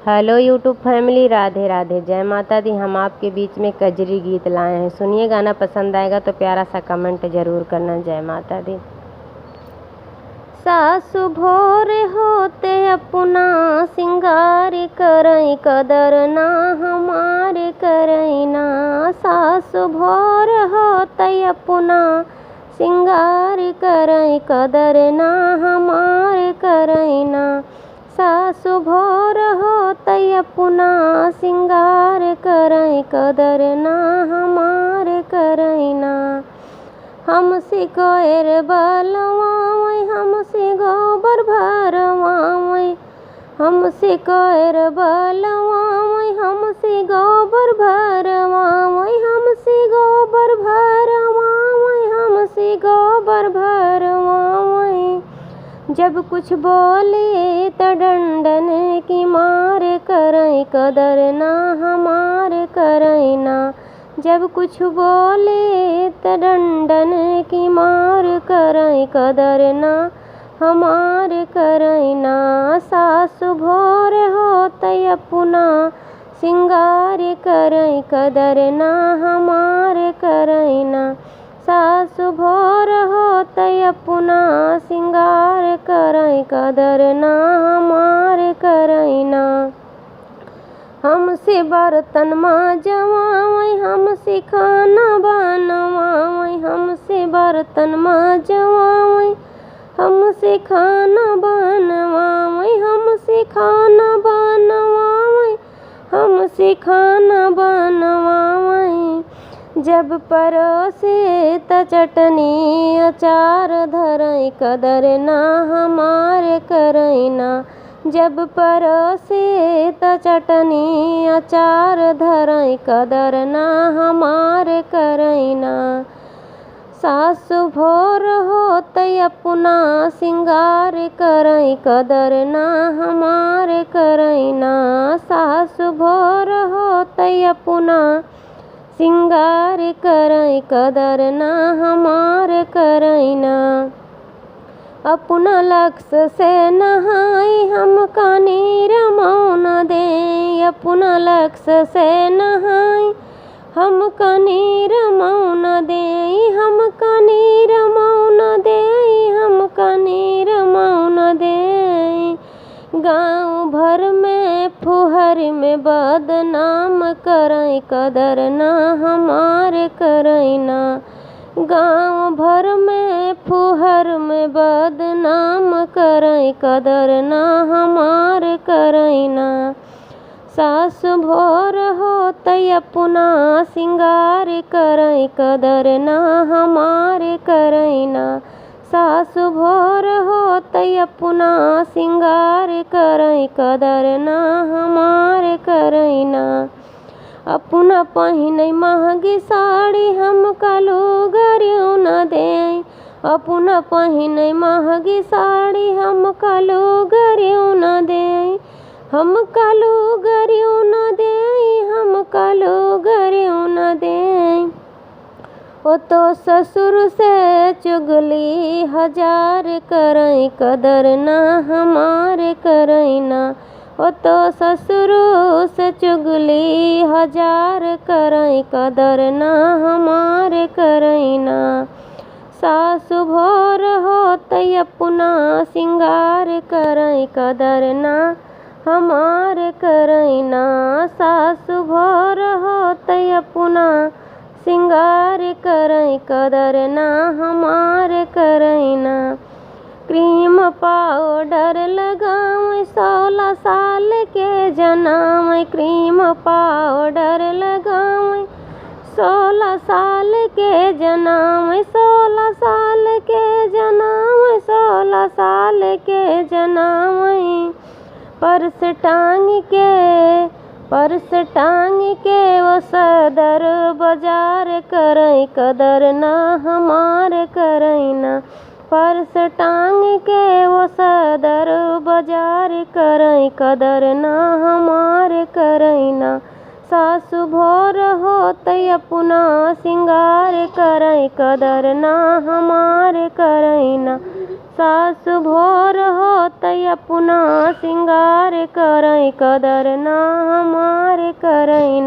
Hello YouTube family, Radhe Radhe, जय माता दी। हम आपके बीच में कजरी गीत लाए हैं। सुनिए, गाना पसंद आएगा तो प्यारा सा कमेंट जरूर करना। जय माता दी। सासु भोर होते अपना सिंगार करई, कदर ना हमारे करई ना। सासु भोर होते अपना सिंगार करई, कदर ना हमारे करई ना। सासु भोर होते अपना सिंगार करई, कदर ना हमारे करई ना। हमसे कोयर बलवावै, हमसे गोबर भरवावै। हमसे कोयर बलवावै, हमसे गोबर भरवावै। हमसे गोबर भरवावै, हमसे गोबर भरवावै। जब कुछ बोले त डंडन की मार करई, कदर ना हमारे करई ना। जब कुछ बोले त डंडन की मार करई, कदर ना हमारे करई ना। सासु भोर होते अपना सिंगार करई, कदर ना हमारे करई ना। सासु भोर होते अपना सिंगार करई, कदर ना हमारे करई ना। हमसे बर्तन मांजवावै, हमसे खाना बनवावै। हमसे बर्तन मांजवावै, हमसे खाना बनवावै। हमसे खाना बनवावै, हमसे खाना बनवावै। जब परोसे त चटनी अचार धरई, कदर ना हमारे करई ना। जब परोसे त चटनी अचार धरई, कदर ना हमारे करई ना। सासु भोर होते अपना सिंगार करई, कदर ना हमारे करई ना। सासु भोर होते अपना सिंगार करई, कदर ना हमारे करई ना। अपना लक्ष्य से नहाई, हमका नीर मौन दे। अपना लक्ष्य से नहाई, हमका नीर मौन दे। हमका नीर मौन दे, हमका नीर मौन दे। गाँव भर में फुहर में बदनाम करई, कदर ना हमारे करई ना। गाँव भर में फुहर में बदनाम करई, कदर ना हमारे करई ना। सासु भोर होते अपना सिंगार करई, कदर ना हमारे करई ना। सासु भोर होते अपना सिंगार करई, कदर ना हमारे करई ना। अपना पहिनई महंगी साड़ी, हमका लुगरियों न देई। अपना पहिनई महंगी साड़ी, हमका लुगरियों न देई। हमका लुगरियों न देई, हमका लुगरियों न देई। ओ तो ससुर से चुगली हजार करई, कदर ना हमारे करई ना। ओ तो ससुर से चुगली हजार करई, कदर ना हमारे करई ना। सासु भोर होते अपना सिंगार करई, कदर ना हमारे करई ना। सासु भोर होते अपना सिंगार करई, कदर ना हमारे करई ना। क्रीम पाउडर लगावै, 16 साल के जनावै। क्रीम पाउडर लगावै, 16 साल के जनावै। 16 साल के जनावै, 16 साल के जनावै। पर्स टांग के वो सदर बाजार करई, कदर ना हमारे करई ना। पर्स टांग के वो सदर बाजार करई, कदर ना हमारे करई ना। सासु भोर होते अपना सिंगार करई, कदर ना हमारे करई ना। सास भोर होतै अपना सिंगार करई कदर ना हमार करई